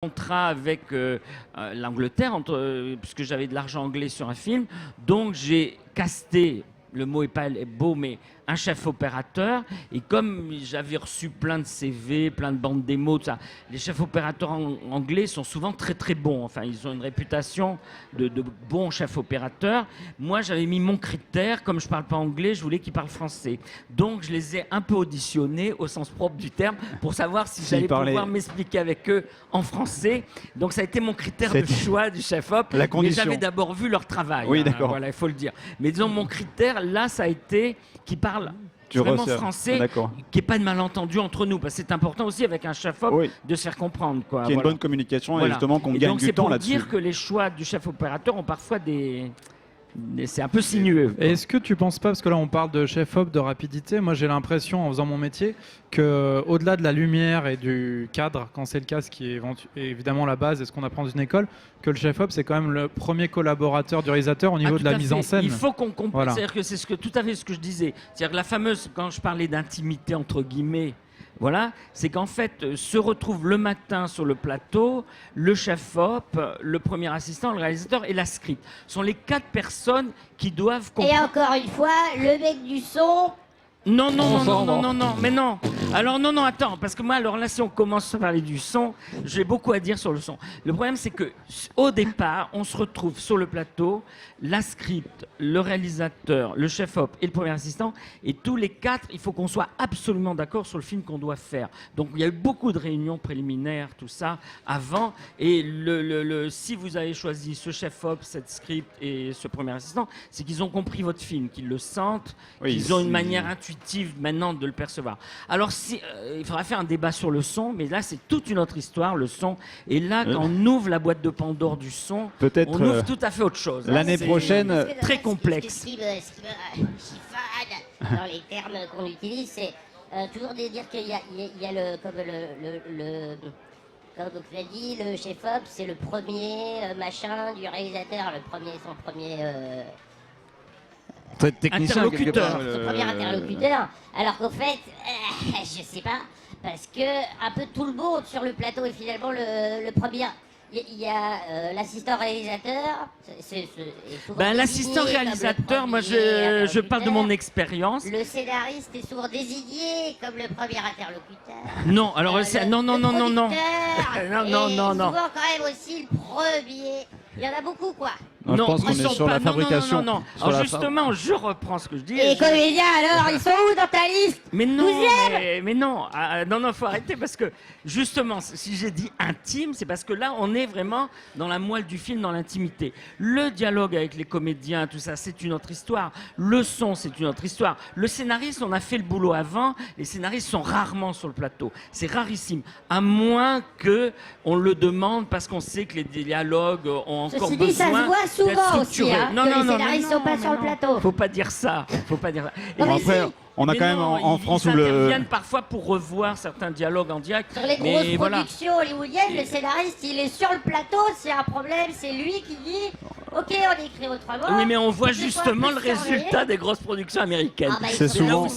contrat avec l'Angleterre, puisque j'avais de l'argent anglais sur un film. Donc j'ai casté, le mot est pas beau, mais un chef opérateur. Et comme j'avais reçu plein de CV, plein de bandes démos, tout ça, les chefs opérateurs anglais sont souvent très très bons. Enfin, ils ont une réputation de bons chefs opérateurs. Moi, j'avais mis mon critère, comme je parle pas anglais, je voulais qu'ils parlent français. Donc je les ai un peu auditionnés au sens propre du terme pour savoir si j'allais pouvoir m'expliquer avec eux en français. Donc ça a été mon critère de choix du chef-op. Mais j'avais d'abord vu leur travail. Oui, d'accord. Voilà, il faut le dire. Mais disons, mon critère, là, ça a été qu'ils parlent vraiment français, qu'il n'y ait pas de malentendu entre nous. Parce que c'est important aussi avec un chef-op de se faire comprendre. Qu'il y ait une bonne communication et justement qu'on gagne du temps là-dessus. C'est pour dire que les choix du chef opérateur ont parfois des... C'est un peu sinueux. Est-ce que tu penses pas, parce que là on parle de chef-op, de rapidité, moi j'ai l'impression en faisant mon métier que au-delà de la lumière et du cadre, quand c'est le cas, ce qui est évidemment la base et ce qu'on apprend dans une école, que le chef-op c'est quand même le premier collaborateur du réalisateur au niveau de la mise en scène. Il faut qu'on comprenne, voilà. C'est-à-dire que c'est tout à fait ce que je disais. C'est-à-dire que la fameuse, quand je parlais d'intimité entre guillemets, voilà, c'est qu'en fait, se retrouvent le matin sur le plateau le chef-op, le premier assistant, le réalisateur et la script. Ce sont les 4 personnes qui doivent comprendre. Et encore une fois, le mec du son... Non, mais non. Alors non, attends, parce que moi, alors là, si on commence à parler du son, j'ai beaucoup à dire sur le son. Le problème, c'est que au départ, on se retrouve sur le plateau, la script, le réalisateur, le chef-op et le premier assistant, et tous les 4, il faut qu'on soit absolument d'accord sur le film qu'on doit faire. Donc il y a eu beaucoup de réunions préliminaires, tout ça, avant, et si vous avez choisi ce chef-op, cette script et ce premier assistant, c'est qu'ils ont compris votre film, qu'ils le sentent, qu'ils ont une manière intuitive maintenant de le percevoir. Alors il faudra faire un débat sur le son, mais là c'est toute une autre histoire, le son. Et là, quand on ouvre la boîte de Pandore du son, on ouvre tout à fait autre chose. L'année prochaine, très complexe. Ce qui me chiffade dans les termes qu'on utilise, c'est toujours de dire qu'il y a comme tu as dit, le chef-op, c'est le premier machin du réalisateur, son premier interlocuteur. Son premier interlocuteur. Alors qu'au fait, je sais pas, parce que un peu tout le monde sur le plateau est finalement le premier. Il y a l'assistant réalisateur. L'assistant réalisateur, moi je parle de mon expérience. Le scénariste est souvent désigné comme le premier interlocuteur. Non, alors non. Souvent quand même aussi le premier. Il y en a beaucoup, quoi. Non, je pense qu'on est sur la fabrication. Non. Alors justement, je reprends ce que je dis. Et les comédiens, alors, ils sont où dans ta liste? Mais non, non, faut arrêter parce que justement, si j'ai dit intime, c'est parce que là, on est vraiment dans la moelle du film, dans l'intimité. Le dialogue avec les comédiens, tout ça, c'est une autre histoire. Le son, c'est une autre histoire. Le scénariste, on a fait le boulot avant. Les scénaristes sont rarement sur le plateau. C'est rarissime, à moins que on le demande parce qu'on sait que les dialogues ont encore besoin. Ça se voit souvent aussi, que les scénaristes sont pas sur le plateau. Faut pas dire ça. Après, on a quand même en France où ils interviennent parfois pour revoir certains dialogues en direct. Sur les grosses productions hollywoodiennes, le scénariste, il est sur le plateau, c'est un problème, c'est lui qui dit OK, on écrit autrement. Oui, mais on voit justement le résultat des grosses productions américaines. C'est souvent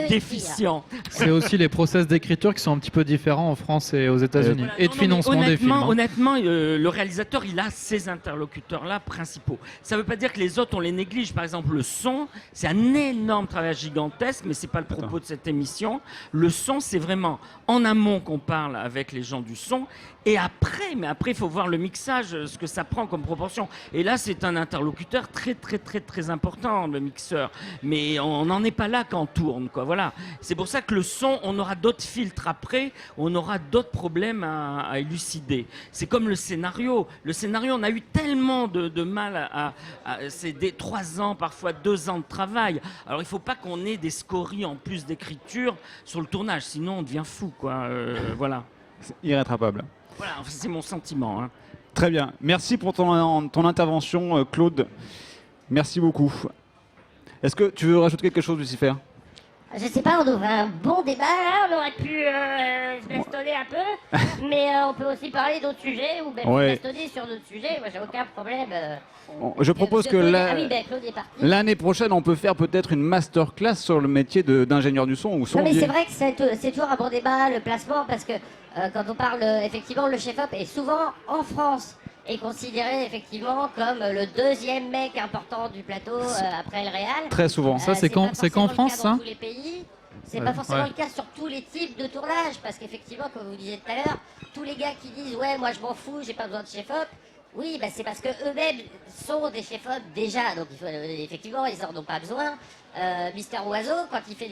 déficient. C'est aussi les process d'écriture qui sont un petit peu différents en France et aux États-Unis. Et de financement des films. Honnêtement, le réalisateur, il a ses interlocuteurs-là principaux. Ça ne veut pas dire que les autres, on les néglige. Par exemple, le son, c'est un énorme travail gigantesque, mais ce n'est pas le propos de cette émission. Le son, c'est vraiment en amont qu'on parle avec les gens du son. Et après, il faut voir le mixage, ce que ça prend comme proportion. Et là, c'est un interlocuteur très, très, très, très important, le mixeur. Mais on n'en est pas là quand on tourne, quoi. Voilà. C'est pour ça que le son, on aura d'autres filtres après, on aura d'autres problèmes à élucider. C'est comme le scénario. Le scénario, on a eu tellement de mal c'est des 3 ans, parfois 2 ans de travail. Alors, il ne faut pas qu'on ait des scories en plus d'écriture sur le tournage, sinon on devient fou, quoi. Voilà. C'est irrétrapable. Voilà, c'est mon sentiment. Hein. Très bien. Merci pour ton intervention, Claude. Merci beaucoup. Est-ce que tu veux rajouter quelque chose, Lucifer ? Je sais pas, on ouvre un bon débat là, on aurait pu se bastonner un peu, mais on peut aussi parler d'autres sujets ou même se bastonner sur d'autres sujets. Moi j'ai aucun problème. Je propose que Claude est parti. l'année prochaine, on peut faire peut-être une masterclass sur le métier d'ingénieur du son ou Non sondier. mais c'est vrai que c'est toujours un bon débat, le placement, parce que quand on parle, effectivement, le chef-op est souvent en France est considéré effectivement comme le deuxième mec important du plateau après le Real. Très souvent. Ça, c'est qu'en France, ça ? Dans tous les pays. C'est pas forcément le cas sur tous les types de tournage, parce qu'effectivement, comme vous disiez tout à l'heure, tous les gars qui disent ouais, moi je m'en fous, j'ai pas besoin de chef-op. Oui, bah c'est parce que eux-mêmes sont des chefs-op déjà, donc effectivement, ils en ont pas besoin. Mister Oiseau, quand il fait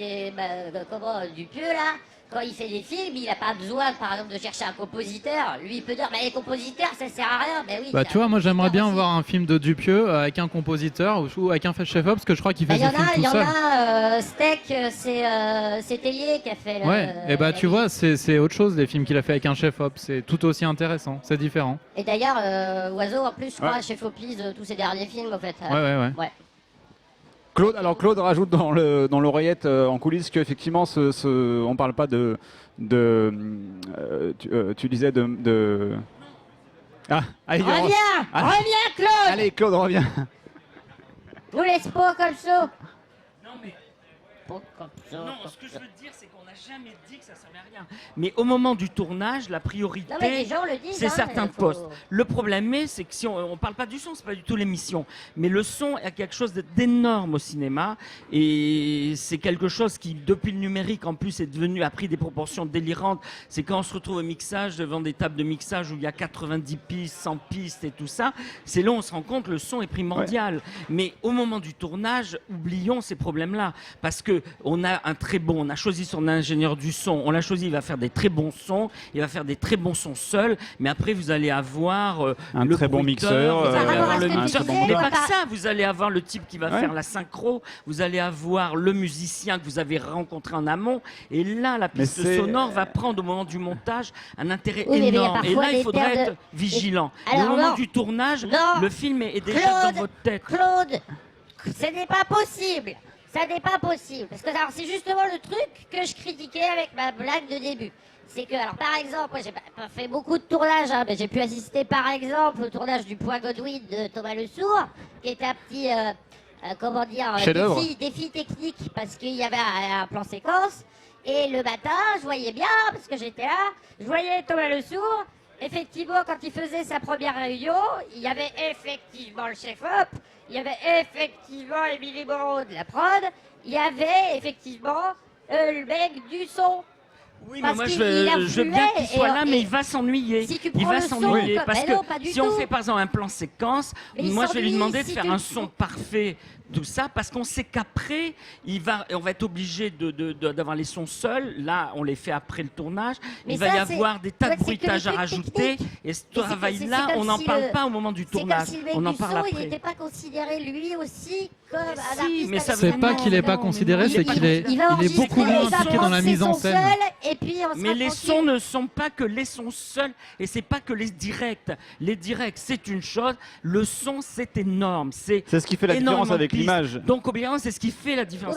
du pieu là. Quand il fait des films, il n'a pas besoin, par exemple, de chercher un compositeur. Lui, il peut dire, les compositeurs, ça sert à rien. Ben oui, bah, tu vois, moi, j'aimerais bien voir un film de Dupieux avec un compositeur ou avec un chef-op, parce que je crois qu'il fait ses films tout seul. Il y en a, Steak, c'est Tellier qui a fait... Ouais, et bah, tu vois, c'est autre chose, les films qu'il a fait avec un chef-op. C'est tout aussi intéressant, c'est différent. Et d'ailleurs, Oiseau, en plus, je crois, chef-opise tous ses derniers films, en fait. Ouais. Claude rajoute dans l'oreillette en coulisses qu'effectivement, on parle pas tu disais de... Ah, allez, reviens, Claude. Allez, Claude, reviens. Nous laisse pas comme ça. Non, mais... Non, ce que je veux dire, c'est qu'on n'a jamais dit que ça servait à rien. Mais au moment du tournage, la priorité, c'est certains postes. Le problème c'est que si on parle pas du son, c'est pas du tout l'émission, mais le son est quelque chose d'énorme au cinéma, et c'est quelque chose qui, depuis le numérique en plus, a pris des proportions délirantes. C'est quand on se retrouve au mixage, devant des tables de mixage où il y a 90 pistes, 100 pistes et tout ça, c'est là où on se rend compte que le son est primordial. Mais au moment du tournage, oublions ces problèmes-là, parce que on a choisi son ingénieur du son, on l'a choisi, il va faire des très bons sons, il va faire des très bons sons seul, mais après vous allez avoir un très bon mixeur, vous allez avoir le mixeur, bon mais pas que ça, vous allez avoir le type qui va faire la synchro, vous allez avoir le musicien que vous avez rencontré en amont, et là la piste sonore va prendre au moment du montage un intérêt énorme, et là il faudrait être vigilant. Au moment du tournage, le film est déjà dans votre tête. Claude, ce n'est pas possible. Ça n'est pas possible. Parce que c'est justement le truc que je critiquais avec ma blague de début. C'est que, alors par exemple, moi j'ai pas fait beaucoup de tournages, mais j'ai pu assister par exemple au tournage du Point Godwin de Thomas Le Sourd, qui était un petit, défi technique, parce qu'il y avait un plan séquence. Et le matin, je voyais bien, parce que j'étais là, je voyais Thomas Le Sourd. Effectivement, quand il faisait sa première réunion, il y avait effectivement le chef-op, il y avait effectivement Émilie Moreau de la prod, il y avait effectivement le mec du son. Oui, mais moi je veux bien qu'il soit là, mais il va s'ennuyer. Il va s'ennuyer parce que si on fait par exemple un plan séquence, moi je vais lui demander de faire un son parfait, tout ça, parce qu'on sait qu'après on va être obligé d'avoir les sons seuls. Là, on les fait après le tournage. Il va y avoir des tas de bruitages à rajouter, et ce travail-là, on n'en parle pas au moment du tournage. On en parle après. Il n'était pas considéré lui aussi comme un artiste. Mais c'est pas qu'il n'est pas considéré, c'est qu'il est beaucoup moins impliqué dans la mise en scène. Mais les sons ne sont pas que les sons seuls, et c'est pas que les directs. Les directs, c'est une chose. Le son, c'est énorme. C'est ce qui fait la différence avec l'image. Donc, obéissance, c'est ce qui fait la différence.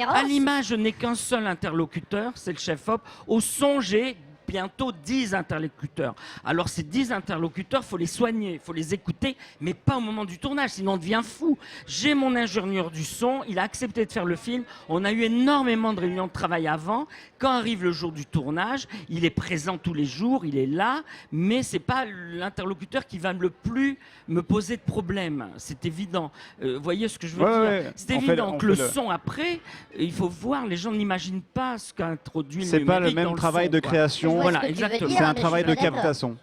À l'image, je n'ai qu'un seul interlocuteur, c'est le chef-op. Au son, j'ai bientôt 10 interlocuteurs. Alors ces 10 interlocuteurs, il faut les soigner, il faut les écouter, mais pas au moment du tournage, sinon on devient fou. J'ai mon ingénieur du son, il a accepté de faire le film, on a eu énormément de réunions de travail avant. Quand arrive le jour du tournage, il est présent tous les jours, il est là, mais c'est pas l'interlocuteur qui va le plus me poser de problème, c'est évident. Vous voyez ce que je veux dire? C'est évident que le son après, il faut voir, les gens n'imaginent pas ce qu'introduit le numérique. C'est pas le même travail de création. Voilà, exactement. C'est un travail de captation.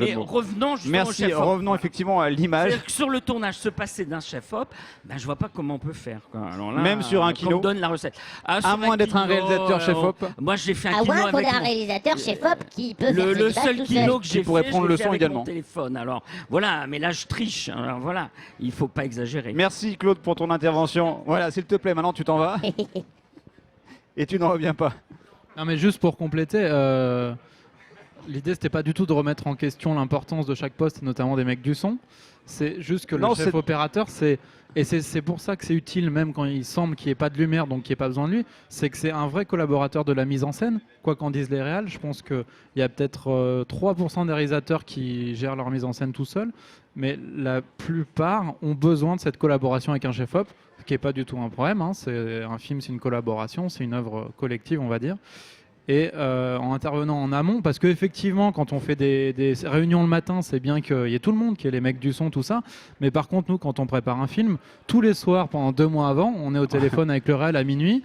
Et revenons justement Merci, au chef-op. revenons effectivement à l'image. Sur le tournage, se passer d'un chef-op, je vois pas comment on peut faire. Alors là, même sur un kilo. On donne la recette. À moins d'être un réalisateur chef-op. Moi, j'ai fait un kilo avec. À moins qu'on ait un réalisateur chef-op qui peut faire le seul kilo que j'ai pourrait prendre le son également. Mon téléphone. Alors voilà, mais là je triche. Alors voilà, il faut pas exagérer. Merci Claude pour ton intervention. Voilà, s'il te plaît, maintenant tu t'en vas. Et tu n'en reviens pas. Non mais juste pour compléter, L'idée, c'était pas du tout de remettre en question l'importance de chaque poste, et notamment des mecs du son. C'est juste que le Non, chef c'est- opérateur, c'est pour ça que c'est utile, même quand il semble qu'il n'y ait pas de lumière, donc qu'il n'y ait pas besoin de lui, c'est que c'est un vrai collaborateur de la mise en scène. Quoi qu'en disent les réals, je pense qu'il y a peut-être 3% des réalisateurs qui gèrent leur mise en scène tout seuls, mais la plupart ont besoin de cette collaboration avec un chef-op, ce qui n'est pas du tout un problème. Hein. Un film, c'est une collaboration, c'est une œuvre collective, on va dire. Et en intervenant en amont, parce qu'effectivement, quand on fait des réunions le matin, c'est bien qu'il y ait tout le monde, qu'il y ait les mecs du son, tout ça. Mais par contre, nous, quand on prépare un film, tous les soirs, pendant 2 mois avant, on est au téléphone avec le réal à minuit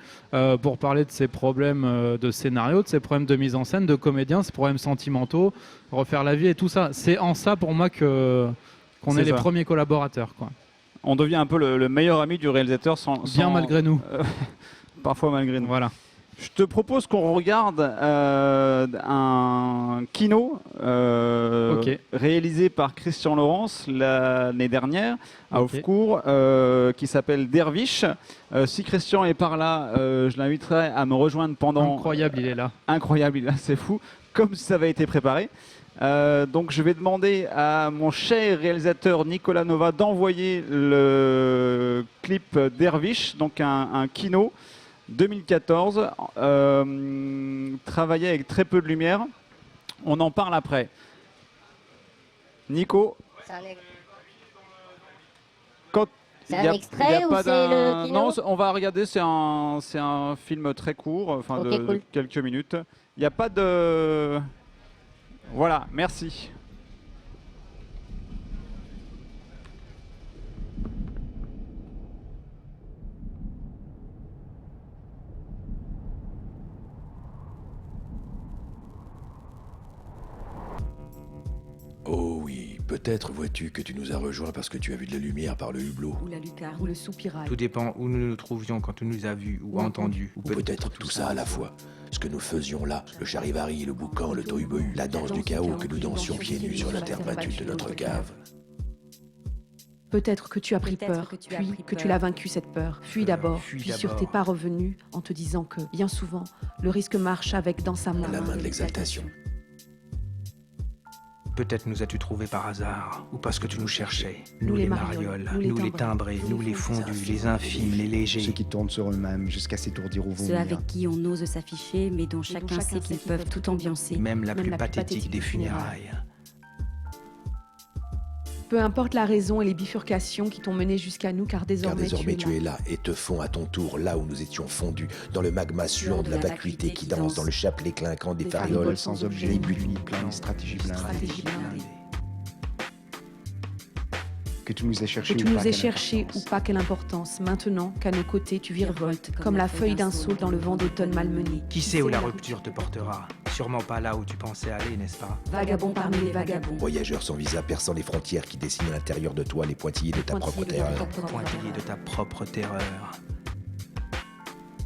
pour parler de ses problèmes de scénario, de ses problèmes de mise en scène, de comédiens, ses problèmes sentimentaux, refaire la vie et tout ça. C'est en ça, pour moi, qu'on C'est est les ça. premiers collaborateurs, quoi. On devient un peu le meilleur ami du réalisateur Bien malgré nous. Parfois malgré nous. Voilà. Je te propose qu'on regarde un kino Ok. réalisé par Christian Laurence l'année dernière à Ok. Hauffcourt qui s'appelle Derviche. Si Christian est par là, je l'inviterai à me rejoindre pendant... Incroyable, il est là. Incroyable, il est là, c'est fou, comme si ça avait été préparé. Donc je vais demander à mon cher réalisateur Nicolas Nova d'envoyer le clip Derviche, donc un kino 2014, travaillé avec très peu de lumière. On en parle après. Nico, C'est un, quand c'est il y un a- extrait il y a ou pas c'est d'un- le kino? Non, on va regarder, c'est un film très court, enfin Ok, de cool. quelques minutes. Il n'y a pas de... Voilà, merci. Oh oui, peut-être vois-tu que tu nous as rejoints parce que tu as vu de la lumière par le hublot. Ou la lucarne, ou le soupirail. Tout dépend où nous nous trouvions quand tu nous as vus ou entendus. Ou peut-être tout ça à la fois. Ce que nous faisions là, le charivari, le boucan, le tohu-bohu, la danse du chaos que nous dansions pieds nus sur la terre battue de notre cave. Peut-être que tu as pris Peut-être peur, que tu as puis pris que tu peur. l'as vaincu cette peur. Fuis d'abord, fuis puis sur d'abord. tes pas revenus en te disant que, bien souvent, le risque marche avec dans sa main. La main de l'exaltation. Peut-être nous as-tu trouvés par hasard, ou parce que tu nous cherchais. Nous les marioles, nous les timbrés, nous les fondus, les infimes, les légers. Ceux qui tournent sur eux-mêmes jusqu'à s'étourdir ou Ceux vomir. avec qui on ose s'afficher, mais dont chacun sait qu'ils peuvent tout ambiancer. Même la plus pathétique des funérailles. Peu importe la raison et les bifurcations qui t'ont mené jusqu'à nous, car Car désormais, désormais tu es là. et te fonds à ton tour là où nous étions fondus, dans le magma suant de la vacuité qui danse, dans le chapelet clinquant des farioles. sans objet, ni but, ni plan, stratégie blindée. Stratégie blindée. Que tu nous aies Que cherché tu ou nous pas, aies quelle cherché ou importance. pas, quelle importance. Maintenant qu'à nos côtés tu virevoltes, comme la feuille d'un saule dans le vent d'automne malmené. Qui sait où la rupture te portera? Sûrement pas là où tu pensais aller, n'est-ce pas? Vagabond parmi les vagabonds. Voyageur sans visa perçant les frontières qui dessinent à l'intérieur de toi les pointillés de ta propre Pointillé de ta terreur. propre Pointillé de ta propre terreur.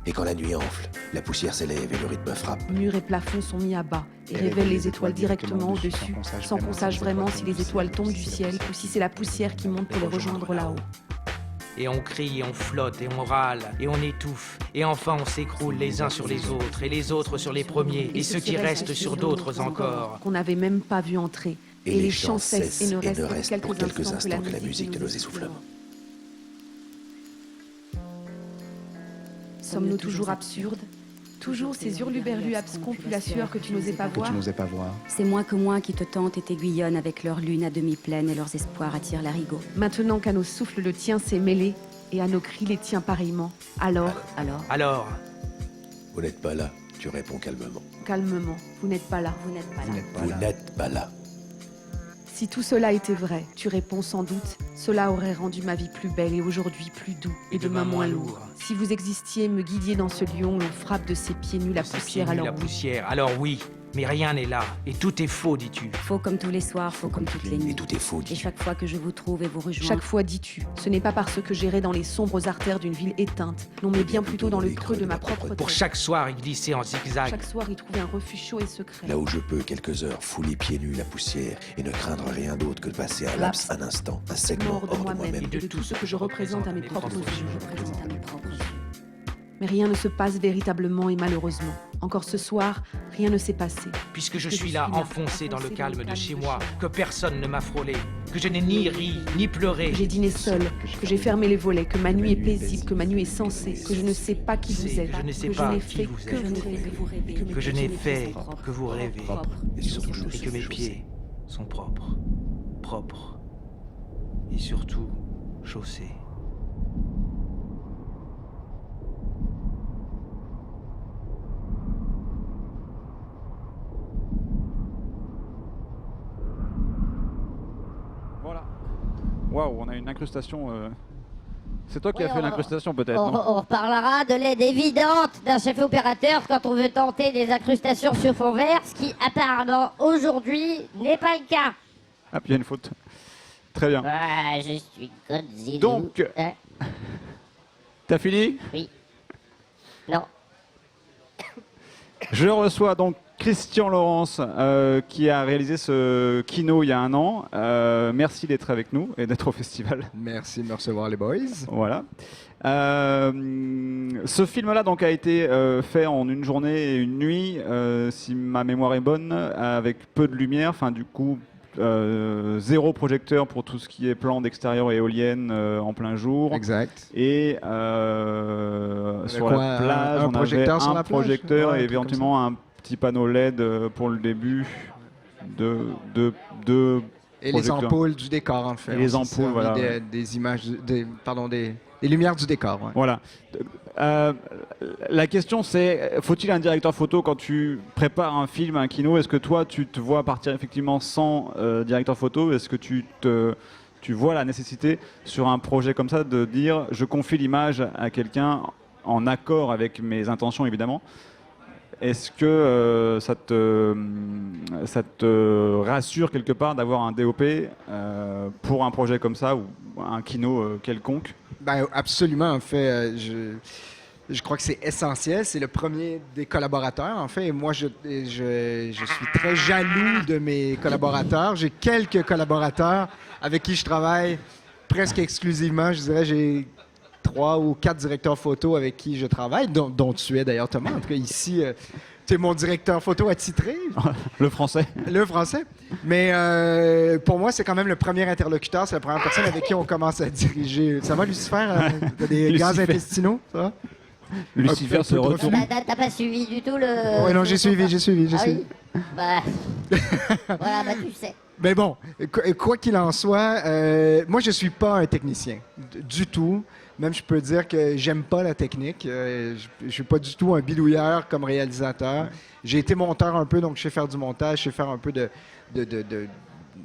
Et quand la nuit enfle, la poussière s'élève et le rythme frappe. Murs et plafonds sont mis à bas et révèlent les étoiles directement au-dessus, sans qu'on sache vraiment si les étoiles tombent du ciel ou si c'est la poussière qui monte pour les rejoindre là-haut. Et on crie, et on flotte, et on râle, et on étouffe, et enfin on s'écroule les uns sur les autres, et les autres sur les premiers, et ceux qui restent sur d'autres encore. Qu'on n'avait même pas vu entrer. Et les chants cessent et ne restent pour quelques instants que la musique de nos essoufflements. Sommes-nous toujours absurdes? Toujours ces hurluberlus abscons puis la sueur que tu n'osais pas Que voir? tu n'osais pas voir. C'est moins que moi qui te tentent et t'aiguillonnent avec leur lune à demi pleine et leurs espoirs attirent l'arigot. Maintenant qu'à nos souffles le tien s'est mêlé et à nos cris les tiens pareillement, alors, Alors, Vous n'êtes pas là, tu réponds calmement. calmement, vous n'êtes pas là. Vous n'êtes pas Vous là. n'êtes pas Vous là. n'êtes pas là. Si tout cela était vrai, tu réponds sans doute, cela aurait rendu ma vie plus belle et aujourd'hui plus doux et demain moins lourd. Si vous existiez, me guidiez dans ce lion où l'on frappe de ses pieds nus la Ces poussière pieds nus, alors la oui. poussière. Alors oui, mais rien n'est là, et tout est faux, dis-tu. Faux comme tous les soirs, faux comme toutes les Et nuits. tout est faux, Et dit. chaque fois que je vous trouve et vous rejoins, Chaque fois dis-tu, ce n'est pas parce que j'irai dans les sombres artères d'une ville éteinte, non mais bien plutôt dans le creux de ma propre tête. Pour chaque soir, il glissait en zigzag. Chaque soir y trouver un refuge chaud et secret. Là où je peux, quelques heures, fouler pieds nus la poussière et ne craindre rien d'autre que de passer un laps, un instant, un segment Mort de hors de moi-même moi-même. et de tout ce que je représente à mes propres yeux. je représente à mes propres yeux. Mais rien ne se passe véritablement et malheureusement. Encore ce soir, rien ne s'est passé. Puisque je suis là, enfoncé dans le calme de chez moi, que personne ne m'a frôlé, que je n'ai ni ri, ni pleuré. Que j'ai dîné seul, que j'ai fermé les volets, que ma nuit est paisible, que ma nuit est sensée, que je ne sais pas qui vous êtes, que je ne sais que je pas n'ai qui fait vous que êtes, rêver, que je n'ai fait que vous rêvez, Et surtout et que mes pieds sont propres, propres, et surtout chaussés. Voilà. Waouh, on a une incrustation. C'est toi qui Oui, as fait l'incrustation peut-être, On, non on reparlera de l'aide évidente d'un chef opérateur quand on veut tenter des incrustations sur fond vert, ce qui apparemment aujourd'hui n'est pas le cas. Ah, puis il y a une faute. Très bien. Ah, je suis Godzilla. Donc, Hein? t'as fini? Oui. Non. Je reçois donc Christian Laurence qui a réalisé ce kino il y a 1 an. Merci d'être avec nous et d'être au festival. Merci de me recevoir, les boys. Voilà. Ce film-là donc a été fait en une journée et une nuit, si ma mémoire est bonne, avec peu de lumière. Enfin, du coup, 0 projecteur pour tout ce qui est plan d'extérieur et éolienne en plein jour. Exact. Et sur quoi, la plage, un on projecteur avait sur un la plage? projecteur Ouais, et un truc comme éventuellement un petit panneau LED pour le début de Et les projecteurs. ampoules du décor, en fait. Et les On s'est ampoules, servi voilà, Des, ouais. des images, des lumières du décor. Ouais. Voilà. La question c'est, faut-il un directeur photo quand tu prépares un film, un kino? Est-ce que toi, tu te vois partir effectivement sans directeur photo? Est-ce que tu vois la nécessité sur un projet comme ça de dire, je confie l'image à quelqu'un en accord avec mes intentions évidemment? Est-ce que ça te rassure quelque part d'avoir un DOP pour un projet comme ça ou un kino quelconque? Ben, absolument, en fait. Je crois que c'est essentiel. C'est le premier des collaborateurs, en fait. Et moi, je suis très jaloux de mes collaborateurs. J'ai quelques collaborateurs avec qui je travaille presque exclusivement. Je dirais, j'ai 3 ou 4 directeurs photo avec qui je travaille, dont tu es d'ailleurs, Thomas. En tout cas, ici, tu es mon directeur photo attitré. Le français. Le français. Mais pour moi, c'est quand même le premier interlocuteur. C'est la première personne avec qui on commence à diriger. Ça va, Lucifer? T'as des gaz Lucifer. intestinaux, ça va? Lucifer Un se peu trop retourne. T'as pas suivi du tout le... Oui, non, j'ai suivi. Ah oui? Bah... voilà, bah tu sais. Mais bon, quoi qu'il en soit, moi, je suis pas un technicien du tout. Même, je peux dire que j'aime pas la technique. Je suis pas du tout un bidouilleur comme réalisateur. J'ai été monteur un peu, donc je sais faire du montage, je sais faire un peu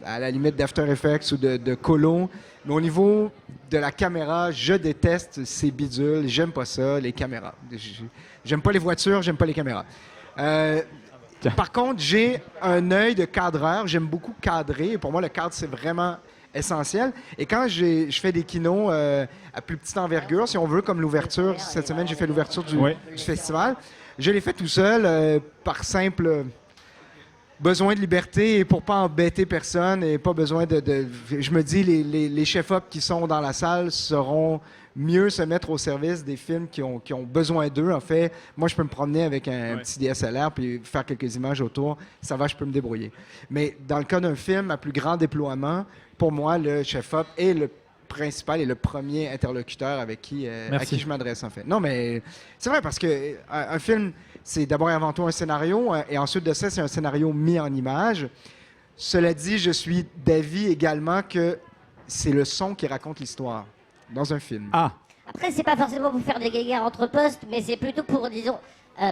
à la limite d'After Effects ou de colo. Mais au niveau de la caméra, je déteste ces bidules. J'aime pas ça, les caméras. J'aime pas les voitures, j'aime pas les caméras. Par contre, j'ai un œil de cadreur. J'aime beaucoup cadrer. Et pour moi, le cadre, c'est vraiment essentiel. Et quand je fais des kinos à plus petite envergure, si on veut, comme l'ouverture, cette semaine, j'ai fait l'ouverture du festival. Je l'ai fait tout seul par simple besoin de liberté et pour pas embêter personne et pas besoin je me dis, les chefs-op qui sont dans la salle sauront mieux se mettre au service des films qui ont besoin d'eux. En fait, moi, je peux me promener avec un petit DSLR puis faire quelques images autour. Ça va, je peux me débrouiller. Mais dans le cas d'un film à plus grand déploiement, pour moi, le chef-op est le principal et le premier interlocuteur à qui je m'adresse, en fait. Non, mais c'est vrai, parce que un film, c'est d'abord et avant tout un scénario, et ensuite de ça, c'est un scénario mis en image. Cela dit, je suis d'avis également que c'est le son qui raconte l'histoire dans un film. Ah. Après, c'est pas forcément pour faire des guéguerres entre postes, mais c'est plutôt pour, disons,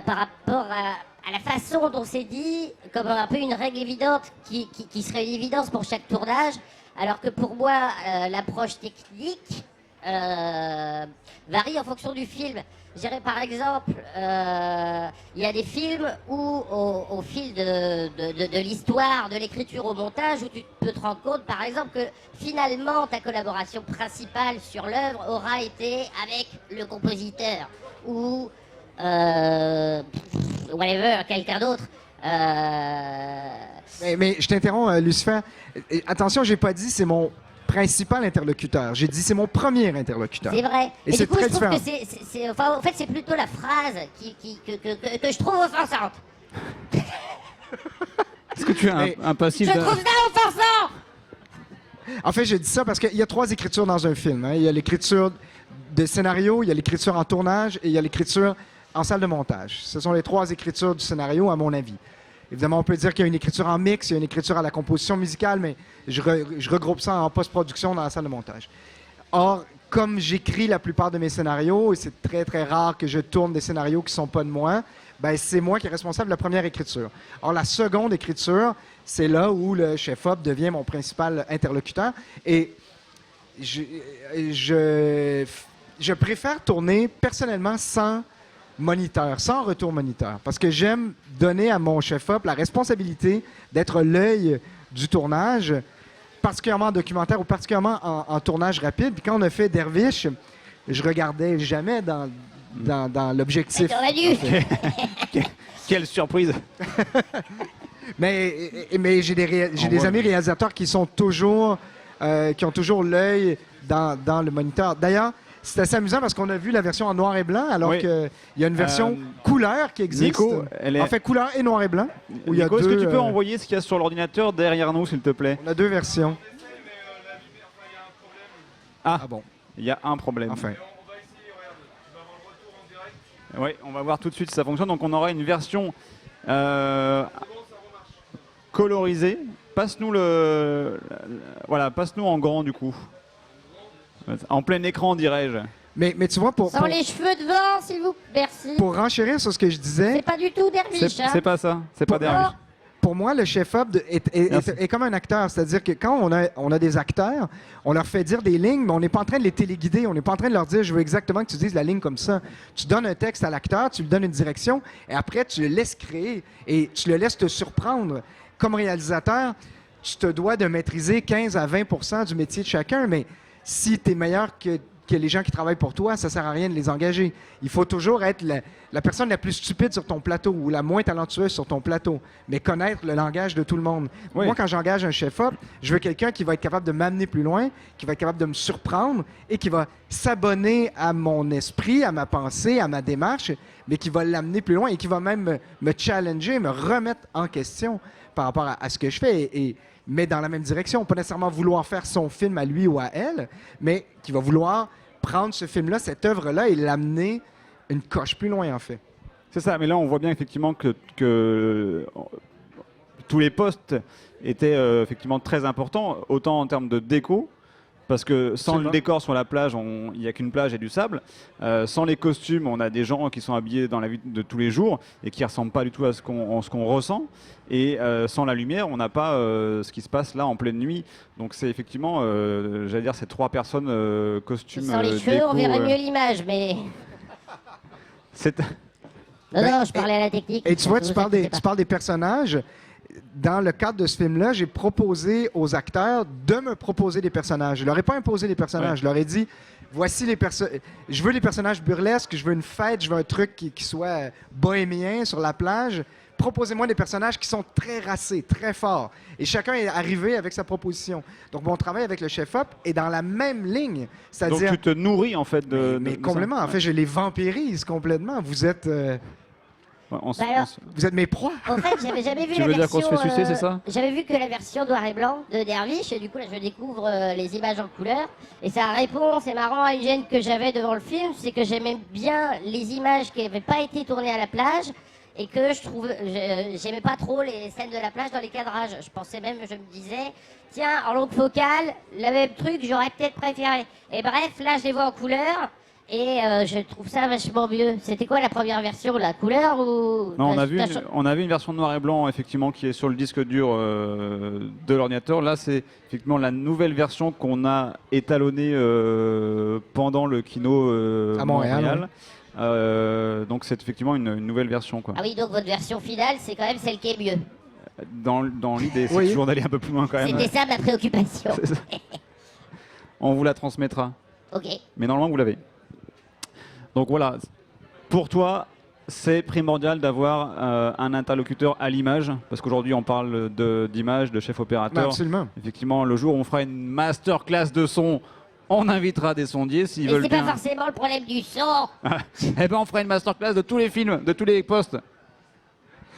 par rapport à la façon dont c'est dit, comme un peu une règle évidente qui serait une évidence pour chaque tournage, alors que pour moi, l'approche technique varie en fonction du film. Je dirais par exemple, il y a des films où au fil de l'histoire, de l'écriture au montage, où tu peux te rendre compte par exemple que finalement ta collaboration principale sur l'œuvre aura été avec le compositeur ou whatever, quelqu'un d'autre. Mais je t'interromps, Lucifer. Attention, j'ai pas dit c'est mon principal interlocuteur. J'ai dit c'est mon premier interlocuteur. C'est vrai. Et Mais c'est du coup, très je trouve différent. que enfin, en fait, c'est plutôt la phrase que je trouve offensante. Est-ce que tu as Mais- un passif Je de... trouve ça offensant! En fait, je dis ça parce qu'il y a 3 écritures dans un film. Hein. Il y a l'écriture de scénario, il y a l'écriture en tournage et il y a l'écriture en salle de montage. Ce sont les 3 écritures du scénario, à mon avis. Évidemment, on peut dire qu'il y a une écriture en mix, il y a une écriture à la composition musicale, mais je regroupe ça en post-production dans la salle de montage. Or, comme j'écris la plupart de mes scénarios, et c'est très, très rare que je tourne des scénarios qui ne sont pas de moi, ben, c'est moi qui est responsable de la première écriture. Or, la seconde écriture, c'est là où le chef-op devient mon principal interlocuteur. Et je préfère tourner personnellement sans moniteur, sans retour moniteur, parce que j'aime donner à mon chef-op la responsabilité d'être l'œil du tournage, particulièrement en documentaire ou particulièrement en tournage rapide. Puis quand on a fait Dervish, je regardais jamais dans l'objectif. T'aurais dû. Quelle surprise! Mais j'ai des amis réalisateurs qui sont toujours, qui ont toujours l'œil dans le moniteur. D'ailleurs, c'est assez amusant parce qu'on a vu la version en noir et blanc, alors Oui. qu'il y a une version couleur qui existe. Nico, elle est... En fait, couleur et noir et blanc. Où il y a Nico, est-ce deux, que tu peux envoyer ce qu'il y a sur l'ordinateur derrière nous, s'il te plaît? On a 2 versions. Ah, Ah bon, il y a un problème. enfin. Oui, on va voir tout de suite si ça fonctionne. Donc on aura une version colorisée. Passe-nous passe-nous en grand du coup. En plein écran, dirais-je. Mais tu vois, Sans les cheveux devant, s'il vous plaît. Merci. pour renchérir sur ce que je disais, C'est pas du tout Dervish, hein. C'est pas ça. C'est pas Pour- Dervish. pour moi, le chef-op Merci. est comme un acteur. C'est-à-dire que quand on a des acteurs, on leur fait dire des lignes, mais on n'est pas en train de les téléguider. On n'est pas en train de leur dire, je veux exactement que tu dises la ligne comme ça. Tu donnes un texte à l'acteur, tu lui donnes une direction, et après, tu le laisses créer et tu le laisses te surprendre. Comme réalisateur, tu te dois de maîtriser 15 à 20 du métier de chacun, mais si tu es meilleur que les gens qui travaillent pour toi, ça sert à rien de les engager. Il faut toujours être la personne la plus stupide sur ton plateau ou la moins talentueuse sur ton plateau, mais connaître le langage de tout le monde. Oui. Moi, quand j'engage un chef-op, je veux quelqu'un qui va être capable de m'amener plus loin, qui va être capable de me surprendre et qui va s'abonner à mon esprit, à ma pensée, à ma démarche, mais qui va l'amener plus loin et qui va même me challenger, me remettre en question par rapport à ce que je fais, mais dans la même direction. Pas nécessairement vouloir faire son film à lui ou à elle, mais qui va vouloir prendre ce film-là, cette œuvre-là, et l'amener une coche plus loin, en fait. C'est ça, mais là on voit bien effectivement que tous les postes étaient effectivement très importants, autant en termes de déco, parce que sans le décor sur la plage, il n'y a qu'une plage et du sable. Sans les costumes, on a des gens qui sont habillés dans la vie de tous les jours et qui ne ressemblent pas du tout à ce qu'on ressent. Et sans la lumière, on n'a pas ce qui se passe là en pleine nuit. Donc c'est effectivement, j'allais dire, ces 3 personnes costumes. Sans les cheveux, déco, on verrait mieux l'image, mais... c'est- Non, je parlais à la technique. Et tu vois, Vous tu parles inquiétez pas. des personnages. Dans le cadre de ce film-là, j'ai proposé aux acteurs de me proposer des personnages. Je leur ai pas imposé des personnages. Ouais. Je leur ai dit, voici les personnages. Je veux des personnages burlesques, je veux une fête, je veux un truc qui soit bohémien sur la plage. Proposez-moi des personnages qui sont très racés, très forts. Et chacun est arrivé avec sa proposition. Donc, mon travail avec le chef-op est dans la même ligne. Donc C'est-à-dire... tu te nourris en fait de. mais de complètement. ça. En fait, je les vampirise complètement. Vous êtes Ouais, Bah alors, vous êtes mes proies. En fait, j'avais jamais vu Tu la veux dire version. qu'on se fait sucer, c'est ça J'avais vu que la version noir et blanc de Dervish, et du coup là je découvre les images en couleur. Et ça répond, c'est marrant, à une gêne que j'avais devant le film, c'est que j'aimais bien les images qui n'avaient pas été tournées à la plage. Et que j'aimais pas trop les scènes de la plage dans les cadrages. Je pensais même, je me disais, tiens, en longue focale, le même truc, j'aurais peut-être préféré. Et bref, là, je les vois en couleur, et je trouve ça vachement mieux. C'était quoi la première version, la couleur ou... Non, on a vu une version noir et blanc effectivement qui est sur le disque dur de l'ordinateur. Là, c'est effectivement la nouvelle version qu'on a étalonnée pendant le kino À Montréal. Donc c'est effectivement une nouvelle version, quoi. Ah oui, donc votre version finale, c'est quand même celle qui est mieux. Dans l'idée, c'est Oui. toujours d'aller un peu plus loin quand même. C'était ça ma préoccupation. C'est ça. On vous la transmettra. Ok. Mais normalement, vous l'avez. Donc voilà, pour toi, c'est primordial d'avoir un interlocuteur à l'image, parce qu'aujourd'hui on parle d'image, de chef opérateur. Absolument. Effectivement, le jour où on fera une masterclass de son, on invitera des sondiers s'ils Mais veulent c'est bien. pas forcément le problème du son. Eh ben on fera une masterclass de tous les films, de tous les postes.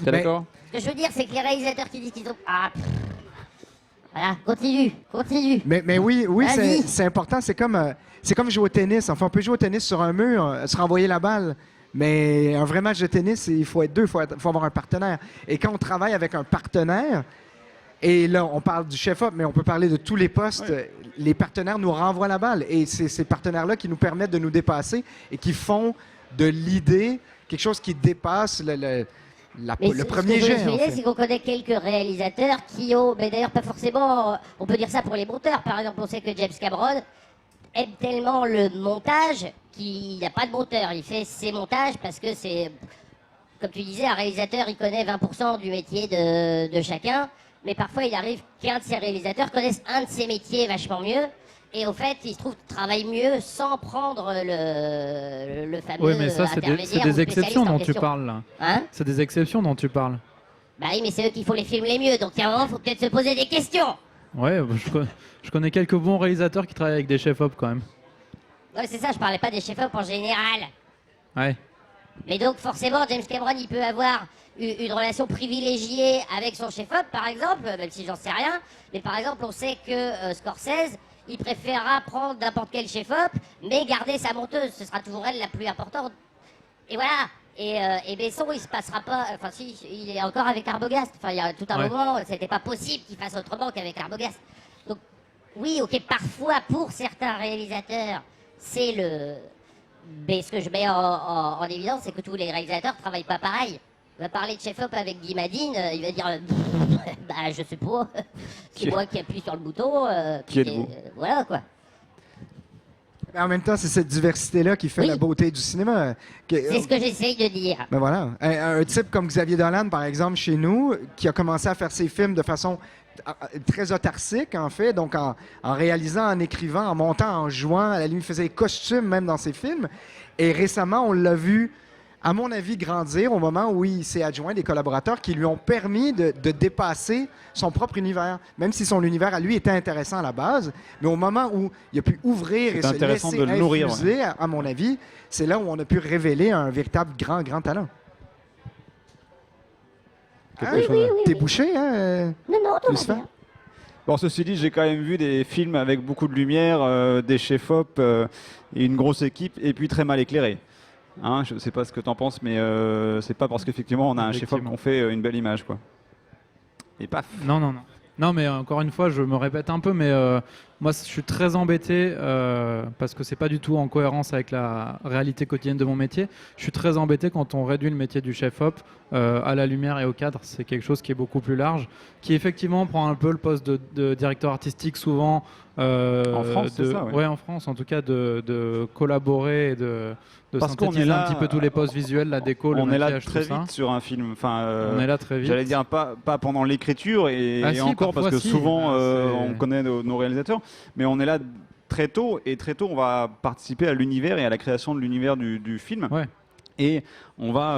T'es Mais- d'accord? Ce que je veux dire, c'est que les réalisateurs qui disent qu'ils ont... Ah, pff. Voilà, continue. Mais oui, Vas-y. c'est important. C'est comme jouer au tennis. Enfin, on peut jouer au tennis sur un mur, se renvoyer la balle. Mais un vrai match de tennis, il faut être deux, il faut avoir un partenaire. Et quand on travaille avec un partenaire, et là, on parle du chef-op, mais on peut parler de tous les postes, les partenaires nous renvoient la balle. Et c'est ces partenaires-là qui nous permettent de nous dépasser et qui font de l'idée quelque chose qui dépasse le premier Ce que jet. je veux en dire, fait. c'est qu'on connaît quelques réalisateurs qui ont, mais d'ailleurs pas forcément, on peut dire ça pour les monteurs. Par exemple, on sait que James Cameron aime tellement le montage qu'il n'a pas de monteur. Il fait ses montages parce que c'est, comme tu disais, un réalisateur, il connaît 20% du métier de chacun. Mais parfois, il arrive qu'un de ses réalisateurs connaisse un de ses métiers vachement mieux. Et au fait, il se trouve travaille mieux sans prendre le fameux Oui, mais ça, c'est intermédiaire des ou spécialiste exceptions en dont tu question. parles, là. Hein? C'est des exceptions dont tu parles. Bah oui, mais c'est eux qui font les films les mieux, donc il y a un moment, il faut peut-être se poser des questions. Ouais, je connais quelques bons réalisateurs qui travaillent avec des chefs-op quand même. Ouais, c'est ça, je parlais pas des chefs-op en général. Ouais. Mais donc, forcément, James Cameron, il peut avoir une relation privilégiée avec son chef-op, par exemple, même si j'en sais rien. Mais par exemple, on sait que Scorsese, il préférera prendre n'importe quel chef-op, mais garder sa monteuse. Ce sera toujours elle la plus importante. Et voilà. Et Besson, il se passera pas. Enfin, si, il est encore avec Arbogast. Enfin, il y a tout un Ouais. moment, c'était pas possible qu'il fasse autrement qu'avec Arbogast. Donc, oui, ok, parfois, pour certains réalisateurs, c'est le. Mais ce que je mets en évidence, c'est que tous les réalisateurs travaillent pas pareil. On va parler de chef-op avec Guy Madine, il va dire bah je sais pas, c'est moi qui appuie sur le bouton. Qui puis, êtes-vous voilà quoi. Mais en même temps, c'est cette diversité-là qui fait Oui. la beauté du cinéma. C'est ce que j'essaye de dire. Ben voilà. Un type comme Xavier Dolan, par exemple, chez nous, qui a commencé à faire ses films de façon très autarcique, en fait, donc en réalisant, en écrivant, en montant, en jouant, à la limite, il faisait les costumes même dans ses films. Et récemment, on l'a vu, à mon avis, grandir au moment où il s'est adjoint des collaborateurs qui lui ont permis de dépasser son propre univers, même si son univers à lui était intéressant à la base. Mais au moment où il a pu ouvrir et C'est se intéressant laisser de le nourrir, infuser, à mon avis, c'est là où on a pu révéler un véritable grand talent. Quelque oui, chose oui, à- oui. T'es bouché, hein? Non, non, tout va Lucifer? bien. Bon, ceci dit, j'ai quand même vu des films avec beaucoup de lumière, des chefs-op et une grosse équipe, et puis très mal éclairés. Hein, je ne sais pas ce que tu en penses, mais c'est pas parce qu'effectivement on a un chef-op Effectivement. qu'on fait une belle image, quoi. Et paf. Non, non, non. Non, mais encore une fois, je me répète un peu, mais moi, je suis très embêté parce que c'est pas du tout en cohérence avec la réalité quotidienne de mon métier. Je suis très embêté quand on réduit le métier du chef-op à la lumière et au cadre. C'est quelque chose qui est beaucoup plus large, qui effectivement prend un peu le poste de directeur artistique souvent. En France, c'est ça, ouais. Ouais, en France, en tout cas, de collaborer et de Parce qu'on est synthétiser là, un petit peu tous les postes visuels, la déco, le On est là maquillage, très tout ça. vite sur un film. Enfin, On est là très vite. j'allais dire pas pendant l'écriture et, Ah et si, encore parce parfois que si. souvent Ah, c'est- on connaît nos réalisateurs, mais on est là très tôt et très tôt on va participer à l'univers et à la création de l'univers du film. Ouais. Et on va,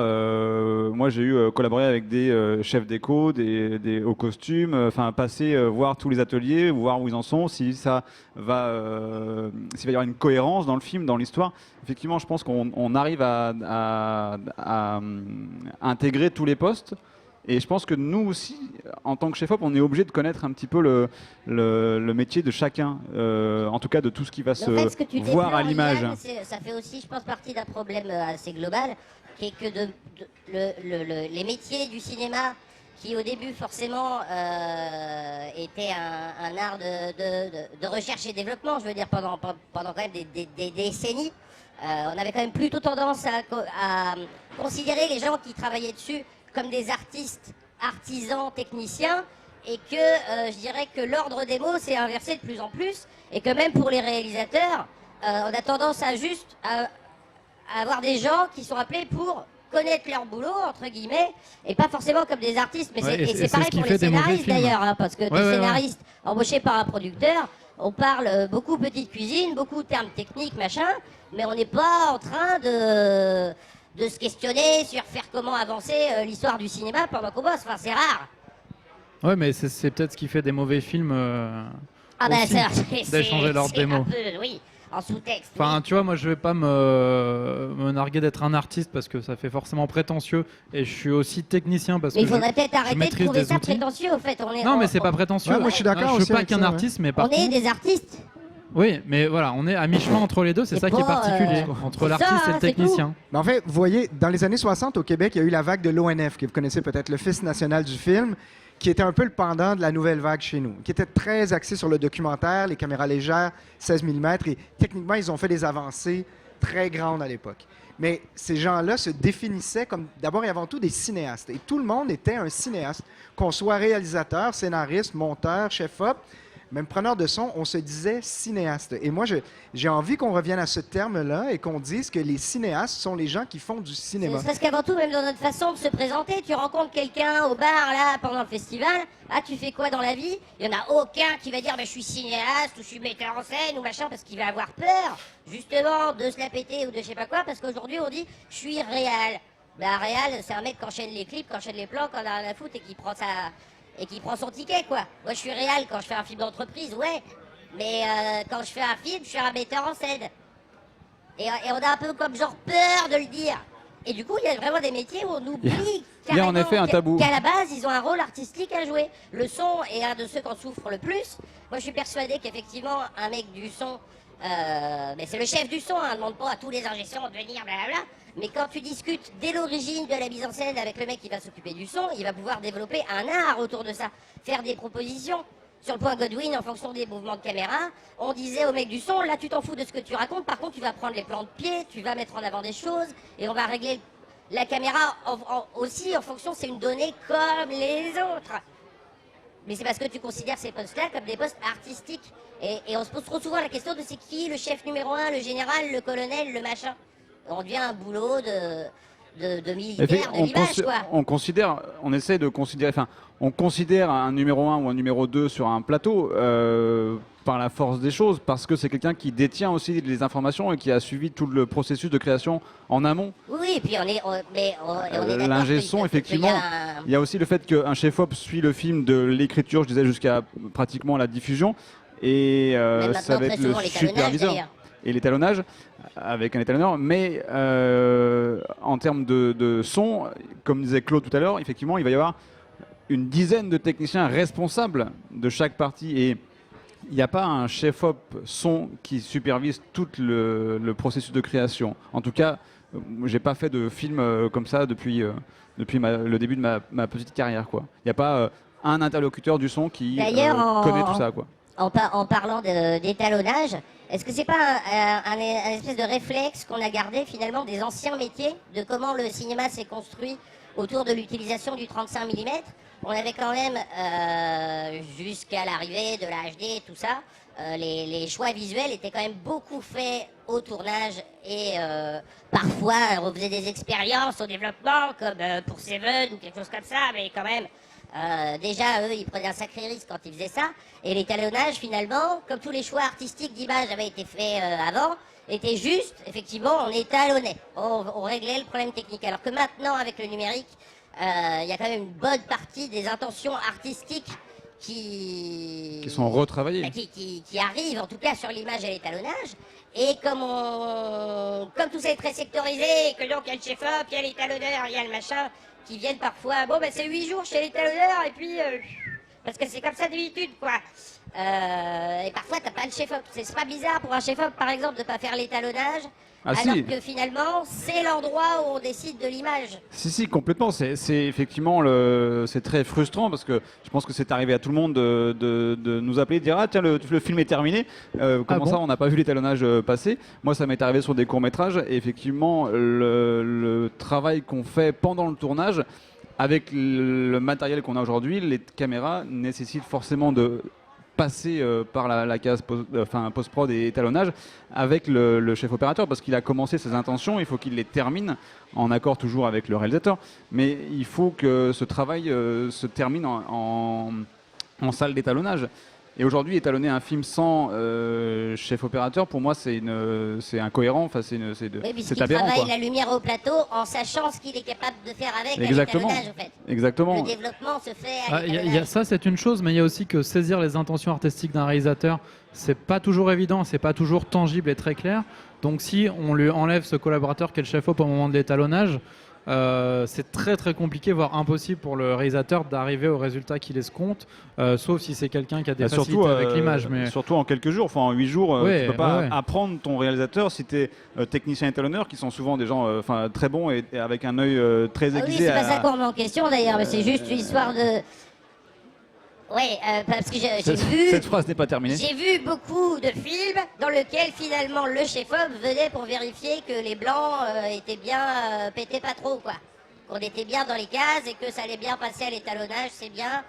moi j'ai eu collaboré avec des chefs déco, des hauts costumes, enfin passer voir tous les ateliers, voir où ils en sont, si ça va, s'il va y avoir une cohérence dans le film, dans l'histoire. Effectivement, je pense qu'on arrive à intégrer tous les postes. Et je pense que nous aussi, en tant que chef-op, on est obligé de connaître un petit peu le métier de chacun, en tout cas de tout ce qui va se En fait, ce que tu voir à déplores, l'image. Yann, ça fait aussi, je pense, partie d'un problème assez global, qui est que les métiers du cinéma, qui au début forcément étaient un art de recherche et développement, je veux dire pendant quand même des décennies, on avait quand même plutôt tendance à considérer les gens qui travaillaient dessus comme des artistes, artisans, techniciens, et que je dirais que l'ordre des mots s'est inversé de plus en plus, et que même pour les réalisateurs, on a tendance à juste à avoir des gens qui sont appelés pour connaître leur boulot, entre guillemets, et pas forcément comme des artistes. Mais Ouais, et c'est c'est pareil ce qui pour fait les des mauvais scénaristes films. d'ailleurs, hein, parce que Ouais, des ouais, ouais. scénaristes embauchés par un producteur, on parle beaucoup petite cuisine, beaucoup de termes techniques, machin, mais on n'est pas en train de se questionner sur faire comment avancer l'histoire du cinéma pendant qu'on bosse. Enfin, c'est rare. Ouais, mais c'est peut-être ce qui fait des mauvais films. Ah bah aussi, ça, d'échanger leurs démos. Oui, en sous-texte. Enfin, oui. tu vois, moi, je vais pas me narguer d'être un artiste parce que ça fait forcément prétentieux. Et je suis aussi technicien parce Mais il que faudrait peut-être arrêter de maîtrise trouver des ça outils. prétentieux, au fait. Non, mais c'est pas prétentieux. Ouais, moi, je suis d'accord Je aussi suis pas avec qu'un ça, artiste, mais par On est contre... des artistes. Oui, mais voilà, on est à mi-chemin entre les deux. C'est C'est ça qui est pas, particulier entre c'est l'artiste ça, et le c'est technicien. Mais en fait, vous voyez, dans les années 60, au Québec, il y a eu la vague de l'ONF, que vous connaissez peut-être, l'Office national du film, qui était un peu le pendant de la nouvelle vague chez nous, qui était très axé sur le documentaire, les caméras légères, 16 mm, et techniquement, ils ont fait des avancées très grandes à l'époque. Mais ces gens-là se définissaient comme, d'abord et avant tout, des cinéastes. Et tout le monde était un cinéaste, qu'on soit réalisateur, scénariste, monteur, chef-op, même preneur de son, on se disait cinéaste. Et moi, j'ai envie qu'on revienne à ce terme-là et qu'on dise que les cinéastes sont les gens qui font du cinéma. Parce qu'avant tout, même dans notre façon de se présenter, tu rencontres quelqu'un au bar, là, pendant le festival. Ah, tu fais quoi dans la vie? Il n'y en a aucun qui va dire, bah, je suis cinéaste, ou je suis metteur en scène, ou machin, parce qu'il va avoir peur, justement, de se la péter ou de je sais pas quoi, parce qu'aujourd'hui, on dit, je suis réal. Bah, réal, c'est un mec qui enchaîne les clips, qui enchaîne les plans, qui en a rien à foutre et qui prend son ticket, quoi. Moi, je suis réal quand je fais un film d'entreprise, ouais. Mais quand je fais un film, je suis un metteur en scène. Et on a un peu comme genre peur de le dire. Et du coup, il y a vraiment des métiers où on oublie Il y a en effet un tabou. qu'à la base, ils ont un rôle artistique à jouer. Le son est un de ceux qui en souffrent le plus. Moi, je suis persuadé qu'effectivement, un mec du son, mais c'est le chef du son, hein, ne demande pas à tous les ingénieurs de venir, blablabla. Mais quand tu discutes dès l'origine de la mise en scène avec le mec qui va s'occuper du son, il va pouvoir développer un art autour de ça, faire des propositions. Sur le point Godwin, en fonction des mouvements de caméra, on disait au mec du son, là tu t'en fous de ce que tu racontes, par contre tu vas prendre les plans de pied, tu vas mettre en avant des choses, et on va régler la caméra aussi en fonction, c'est une donnée comme les autres. Mais c'est parce que tu considères ces postes-là comme des postes artistiques. Et on se pose trop souvent la question de c'est qui le chef numéro 1, le général, le colonel, le machin. On devient un boulot de militaire, de l'image, quoi. On essaie de considérer, enfin, on considère un numéro 1 ou un numéro 2 sur un plateau par la force des choses, parce que c'est quelqu'un qui détient aussi les informations et qui a suivi tout le processus de création en amont. Oui, et puis on est d'accord. L'ingé son, effectivement, il y a aussi le fait qu'un chef-op suit le film de l'écriture, je disais, jusqu'à pratiquement la diffusion, et ça va être le superviseur. Et l'étalonnage, avec un étalonneur, mais en termes de son, comme disait Claude tout à l'heure, effectivement, il va y avoir une dizaine de techniciens responsables de chaque partie, et il n'y a pas un chef-op son qui supervise tout le processus de création. En tout cas, j'ai pas fait de film comme ça depuis le début de ma petite carrière, quoi. Il n'y a pas un interlocuteur du son qui connaît tout ça, quoi. En parlant d'étalonnage, est-ce que c'est pas un espèce de réflexe qu'on a gardé finalement des anciens métiers, de comment le cinéma s'est construit autour de l'utilisation du 35 mm? On avait quand même, jusqu'à l'arrivée de la HD et tout ça, les choix visuels étaient quand même beaucoup faits au tournage et parfois on faisait des expériences au développement comme pour Seven ou quelque chose comme ça, mais quand même déjà eux ils prenaient un sacré risque quand ils faisaient ça, et l'étalonnage finalement, comme tous les choix artistiques d'image avaient été faits avant, était juste, effectivement on étalonnait, on réglait le problème technique, alors que maintenant avec le numérique il y a quand même une bonne partie des intentions artistiques qui sont retravaillées, qui arrivent en tout cas sur l'image et l'étalonnage. Et comme tout ça est très sectorisé, et que donc il y a le chef-op, il y a l'étalonneur, il y a le machin, qui viennent parfois, bon ben c'est 8 jours chez l'étalonneur, et puis parce que c'est comme ça d'habitude, quoi. Et parfois t'as pas le chef-op. C'est pas bizarre pour un chef-op par exemple de pas faire l'étalonnage, alors que finalement c'est l'endroit où on décide de l'image. Si, complètement. C'est effectivement c'est très frustrant, parce que je pense que c'est arrivé à tout le monde de nous appeler et de dire ah tiens le film est terminé. Comment ça on n'a pas vu l'étalonnage passer? Moi ça m'est arrivé sur des courts-métrages, et effectivement le travail qu'on fait pendant le tournage avec le matériel qu'on a aujourd'hui, les caméras nécessitent forcément de passer par la case post-prod et étalonnage avec le chef opérateur, parce qu'il a commencé ses intentions, il faut qu'il les termine en accord toujours avec le réalisateur, mais il faut que ce travail se termine en salle d'étalonnage. Et aujourd'hui, étalonner un film sans chef opérateur, pour moi, c'est incohérent. Enfin, c'est Oui, puisqu'il aberrant, travaille quoi. la lumière au plateau en sachant ce qu'il est capable de faire avec Exactement. l'étalonnage, en fait. Exactement. Le développement se fait à Il y a l'étalonnage. ça, c'est une chose, mais il y a aussi que saisir les intentions artistiques d'un réalisateur, c'est pas toujours évident, c'est pas toujours tangible et très clair. Donc si on lui enlève ce collaborateur qui est le chef-op au moment de l'étalonnage, c'est très très compliqué, voire impossible pour le réalisateur d'arriver au résultat qu'il escompte, sauf si c'est quelqu'un qui a des facilités surtout, avec l'image. Mais surtout en quelques jours, enfin en 8 jours, Ouais, tu peux pas ouais. apprendre ton réalisateur si tu es technicien étalonneur, qui sont souvent des gens très bons et avec un œil très Ah oui, aiguisé. c'est pas ça qu'on remet en question d'ailleurs, mais c'est juste une histoire de... Ouais, parce que j'ai vu... Cette phrase n'est pas terminée. J'ai vu beaucoup de films dans lesquels finalement le chef-op venait pour vérifier que les blancs étaient bien, pétaient pas trop, quoi. Qu'on était bien dans les cases et que ça allait bien passer à l'étalonnage, c'est bien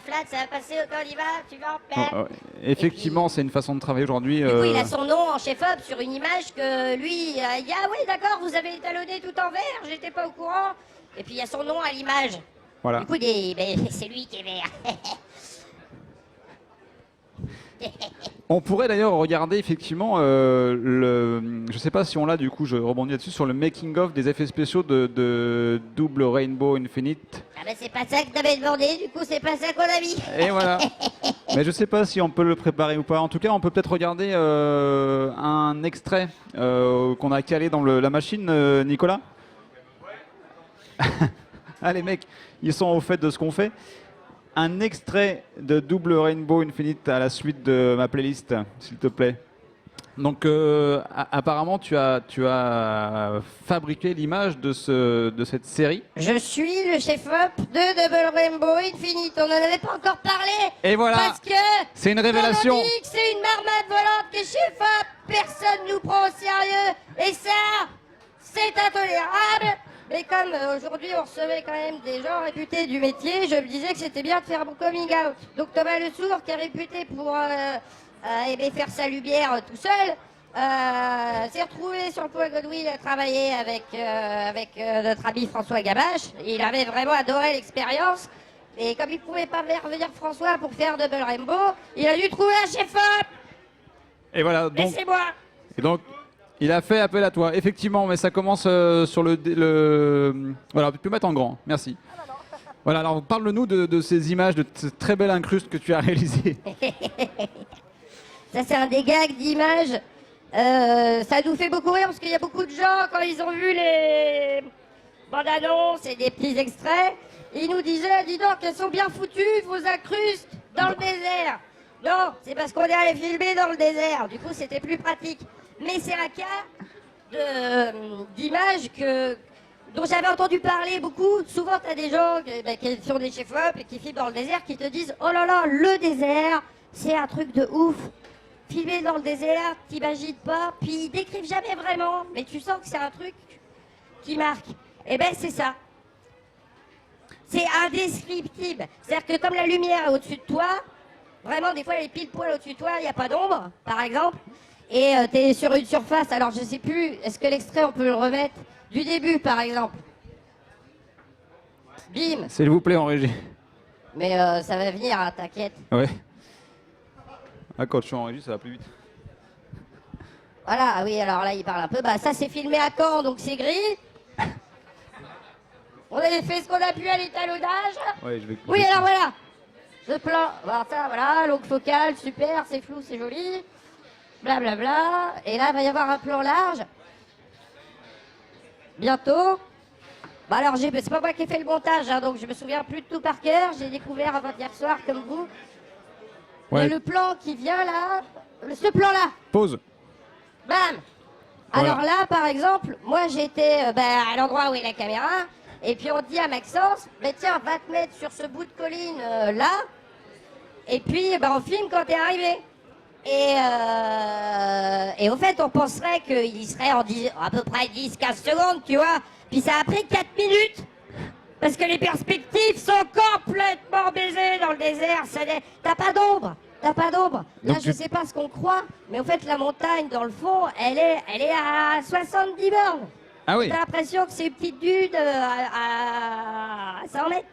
flat, ça va passer quand on y va, tu vas. Effectivement, c'est une façon de travailler aujourd'hui. Du coup, il a son nom en chef-op sur une image que lui, il dit ah oui, d'accord, vous avez étalonné tout en vert, j'étais pas au courant. Et puis il y a son nom à l'image. Voilà. Du coup, c'est lui qui est vert. On pourrait d'ailleurs regarder effectivement je sais pas si on l'a, du coup je rebondis là-dessus, sur le making of des effets spéciaux de Double Rainbow Infinite. Ah ben c'est pas ça que t'avais demandé, du coup c'est pas ça qu'on a mis. Et voilà. Mais je sais pas si on peut le préparer ou pas. En tout cas, on peut peut-être regarder un extrait qu'on a calé dans la machine, Nicolas. Ah, les mecs, ils sont au fait de ce qu'on fait. Un extrait de Double Rainbow Infinite à la suite de ma playlist, s'il te plaît. Donc, apparemment, tu as fabriqué l'image de cette série. Je suis le chef-op de Double Rainbow Infinite, on n'en avait pas encore parlé. Et voilà. Parce que C'est une révélation. on dit que c'est une marmade volante qui est chef-op, personne nous prend au sérieux. Et ça, c'est intolérable. Mais comme aujourd'hui on recevait quand même des gens réputés du métier, je me disais que c'était bien de faire mon coming out. Donc Thomas Le Sourd, qui est réputé pour aimer faire sa lumière tout seul, s'est retrouvé sur le point Godwin à travailler avec notre ami François Gabache. Il avait vraiment adoré l'expérience. Et comme il ne pouvait pas faire venir François pour faire Double Rainbow, il a dû trouver un chef-op. Et voilà. Et Donc, c'est moi. et donc, il a fait appel à toi, effectivement, mais ça commence sur Voilà, tu peux mettre en grand, merci. Voilà, alors parle-nous de ces images, de cette très belle incruste que tu as réalisée. Ça, c'est un des gags d'images. Ça nous fait beaucoup rire parce qu'il y a beaucoup de gens, quand ils ont vu les bandes annonces et des petits extraits, ils nous disaient, dis donc, elles sont bien foutues, vos incrustes, dans le désert. Non, c'est parce qu'on est allé filmer dans le désert. Du coup, c'était plus pratique. Mais c'est un cas d'image dont j'avais entendu parler beaucoup. Souvent, tu as des gens qui sont des chefs-op et qui filment dans le désert qui te disent « Oh là là, le désert, c'est un truc de ouf !» Filmer dans le désert, t'imagines pas, puis ils décrivent jamais vraiment, mais tu sens que c'est un truc qui marque. Eh ben, c'est ça. C'est indescriptible. C'est-à-dire que comme la lumière est au-dessus de toi, vraiment, des fois, elle est pile poil au-dessus de toi, il n'y a pas d'ombre, par exemple. Et tu es sur une surface, alors je sais plus, est-ce que l'extrait on peut le remettre du début par exemple? Bim. S'il vous plaît, en régie. Mais ça va venir, hein, t'inquiète. Ouais. Ah, quand je suis en régie, ça va plus vite. Voilà, ah oui, alors là il parle un peu. Bah ça c'est filmé à Caen, donc c'est gris. On avait fait ce qu'on a pu à l'étalonnage. Ouais, Oui, alors voilà. Ce plan, voilà, ça, voilà, longue focale, super, c'est flou, c'est joli. Blablabla. Bla bla. Et là, il va y avoir un plan large. Bientôt. Bah alors, c'est pas moi qui ai fait le montage, hein, donc je me souviens plus de tout par cœur. J'ai découvert avant-hier soir, comme vous. Ouais. Et le plan qui vient là, ce plan-là. Pause. Bam. Voilà. Alors là, par exemple, moi j'étais à l'endroit où est la caméra. Et puis on dit à Maxence, tiens, va te mettre sur ce bout de colline là. Et puis on filme quand t'es arrivé. Et au fait, on penserait qu'il y serait en à peu près 10-15 secondes, tu vois. Puis ça a pris 4 minutes. Parce que les perspectives sont complètement baisées dans le désert. T'as pas d'ombre. T'as pas d'ombre. Là, Donc je sais pas ce qu'on croit, mais en fait, la montagne, dans le fond, elle est à 70 bornes. Ah oui. T'as l'impression que c'est une petite dune à 100 mètres.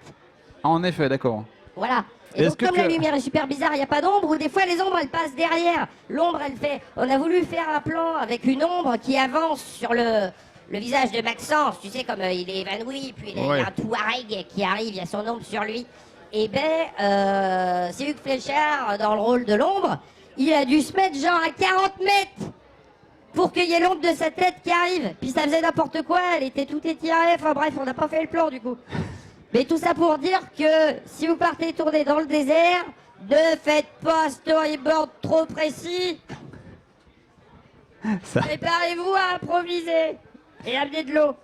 En effet, d'accord. Voilà. Et donc, comme la lumière est super bizarre, il n'y a pas d'ombre, ou des fois les ombres elles passent derrière. L'ombre elle fait. On a voulu faire un plan avec une ombre qui avance sur le visage de Maxence, tu sais, comme il est évanoui, puis il y a un Touareg qui arrive, il y a son ombre sur lui. Et c'est Hugues Fléchard dans le rôle de l'ombre. Il a dû se mettre genre à 40 mètres pour qu'il y ait l'ombre de sa tête qui arrive. Puis ça faisait n'importe quoi, elle était tout étirée. Enfin bref, on n'a pas fait le plan du coup. Mais tout ça pour dire que si vous partez tourner dans le désert, ne faites pas un storyboard trop précis. Préparez-vous à improviser et amener de l'eau.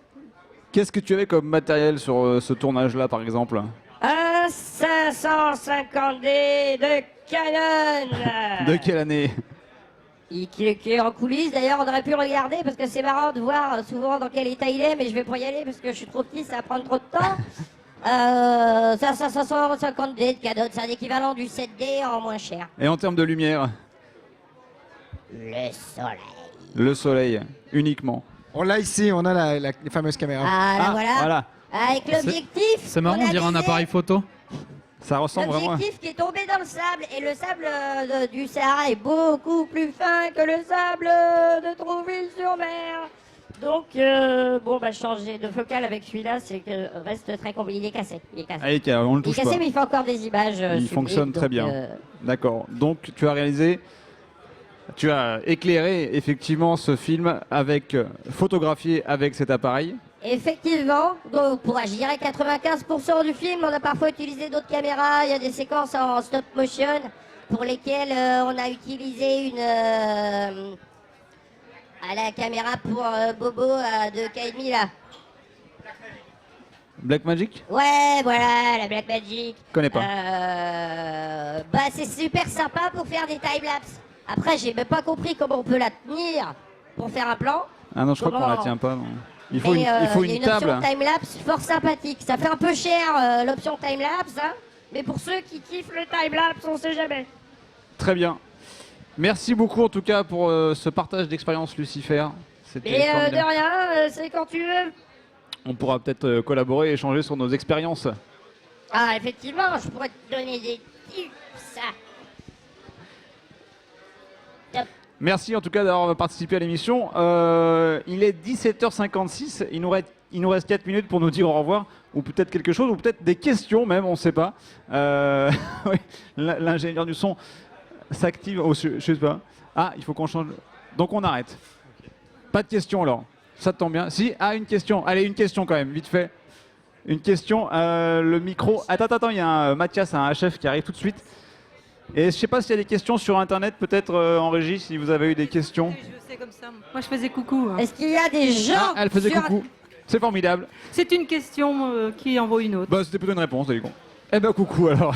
Qu'est-ce que tu avais comme matériel sur ce tournage-là, par exemple? Un 550D de Canon. De quelle année? Qui est en coulisses, d'ailleurs on aurait pu regarder parce que c'est marrant de voir souvent dans quel état il est, mais je vais pas y aller parce que je suis trop petit, ça va prendre trop de temps. C'est un 550D de Canon, c'est un équivalent du 7D en moins cher. Et en termes de lumière? Le soleil. Le soleil, uniquement. On l'a ici, on a la fameuse caméra. Ah, voilà. Voilà. Avec l'objectif. C'est marrant, on dirait un appareil photo. Ça ressemble vraiment. L'objectif qui est tombé dans le sable, et le sable du Sahara est beaucoup plus fin que le sable de Trouville-sur-Mer. Donc, changer de focale avec celui-là, c'est que reste très compliqué. Il est cassé. Allez, on le touche il est cassé, pas. mais il fait encore des images. Il fonctionne très bien. D'accord. Donc, tu as éclairé effectivement ce film photographié avec cet appareil. Effectivement, donc je dirais 95% du film, on a parfois utilisé d'autres caméras. Il y a des séquences en stop motion pour lesquelles on a utilisé la caméra pour Bobo de K&Mi là. Blackmagic? Ouais, voilà, la Blackmagic. Je connais pas. C'est super sympa pour faire des timelapses. Après, j'ai même pas compris comment on peut la tenir pour faire un plan. Ah non, je crois qu'on la tient pas. Non. Il faut une table. Option timelapse fort sympathique. Ça fait un peu cher l'option timelapse, hein, mais pour ceux qui kiffent le timelapse, on sait jamais. Très bien. Merci beaucoup en tout cas pour ce partage d'expérience, Lucifer. Et de rien, c'est quand tu veux. On pourra peut-être collaborer et échanger sur nos expériences. Ah, effectivement, je pourrais te donner des tips. Merci en tout cas d'avoir participé à l'émission. Il est 17h56, il nous reste 4 minutes pour nous dire au revoir, ou peut-être quelque chose, ou peut-être des questions même, on ne sait pas. Oui, l'ingénieur du son s'active, je sais pas. Ah, il faut qu'on change. Donc on arrête. Pas de questions alors. Ça te tombe bien. Si, une question. Allez, une question quand même, vite fait. Une question. Le micro. Attends, il y a Mathias, un HF qui arrive tout de suite. Et je sais pas s'il y a des questions sur internet, peut-être en régie, si vous avez eu des questions. Je sais comme ça. Moi, je faisais coucou. Hein. Est-ce qu'il y a des gens Elle faisait coucou. C'est formidable. C'est une question qui envoie une autre. C'était plutôt une réponse, t'as dit con. Eh ben coucou alors.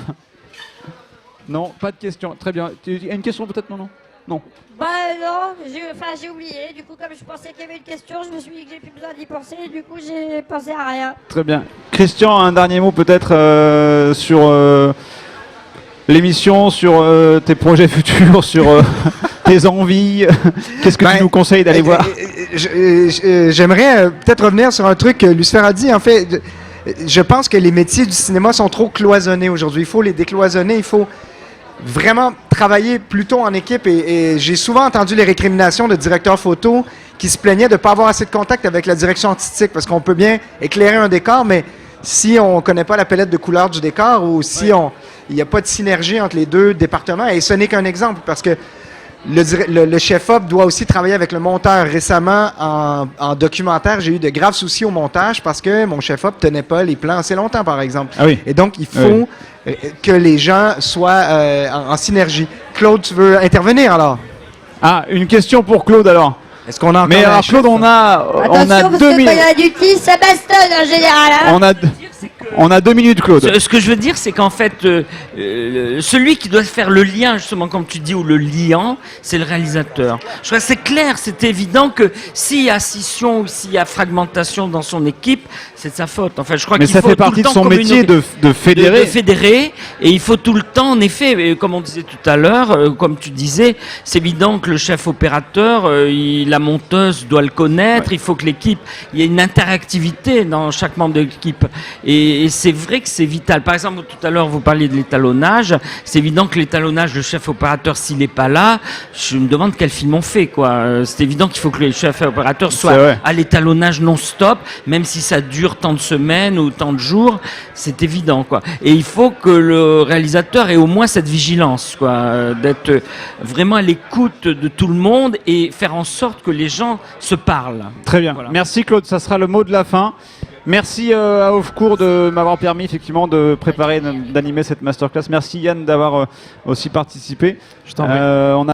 Non, pas de question. Très bien. Il y a une question peut-être, non? Non. Non, j'ai oublié. Du coup, comme je pensais qu'il y avait une question, je me suis dit que j'ai plus besoin d'y penser. Du coup, j'ai pensé à rien. Très bien. Christian, un dernier mot peut-être sur l'émission, sur tes projets futurs, sur tes envies. Qu'est-ce que tu nous conseilles d'aller voir? J'aimerais peut-être revenir sur un truc que Lucifer a dit. En fait, je pense que les métiers du cinéma sont trop cloisonnés aujourd'hui. Il faut les décloisonner. Il faut vraiment travailler plutôt en équipe. Et j'ai souvent entendu les récriminations de directeurs photo qui se plaignaient de ne pas avoir assez de contact avec la direction artistique, parce qu'on peut bien éclairer un décor, mais si on ne connaît pas la palette de couleurs du décor, ou si il n'y a pas de synergie entre les deux départements, et ce n'est qu'un exemple, parce que le chef-op doit aussi travailler avec le monteur. Récemment, en documentaire, j'ai eu de graves soucis au montage parce que mon chef-op ne tenait pas les plans assez longtemps, par exemple. Ah oui. Et donc, il faut que les gens soient en synergie. Claude, tu veux intervenir alors? Ah, une question pour Claude alors. Est-ce qu'on a encore Mais alors Claude, on a 2 minutes. Quand il y a du tis, ça bastonne en général. Hein. On a 2 minutes, Claude. Ce que je veux dire, c'est qu'en fait, celui qui doit faire le lien, justement, comme tu dis, ou le liant, c'est le réalisateur. Je crois que c'est clair, c'est évident que s'il y a scission ou s'il y a fragmentation dans son équipe, c'est de sa faute. Enfin, je crois Mais qu'il ça faut fait tout le partie de temps son métier de fédérer. de fédérer, et il faut tout le temps, en effet, comme on disait tout à l'heure, comme tu disais, c'est évident que le chef opérateur, la monteuse doit le connaître, il faut que l'équipe, il y ait une interactivité dans chaque membre de l'équipe. Et c'est vrai que c'est vital. Par exemple, tout à l'heure, vous parliez de l'étalonnage. C'est évident que l'étalonnage, le chef opérateur, s'il n'est pas là, je me demande quel film on fait, quoi. C'est évident qu'il faut que le chef opérateur soit à l'étalonnage non-stop, même si ça dure tant de semaines ou tant de jours, c'est évident, quoi. Et il faut que le réalisateur ait au moins cette vigilance, quoi, d'être vraiment à l'écoute de tout le monde et faire en sorte que les gens se parlent. Très bien. Voilà. Merci Claude, ça sera le mot de la fin. Merci à Offcourt de m'avoir permis effectivement de préparer, d'animer cette masterclass. Merci Yann d'avoir aussi participé. Je t'en prie.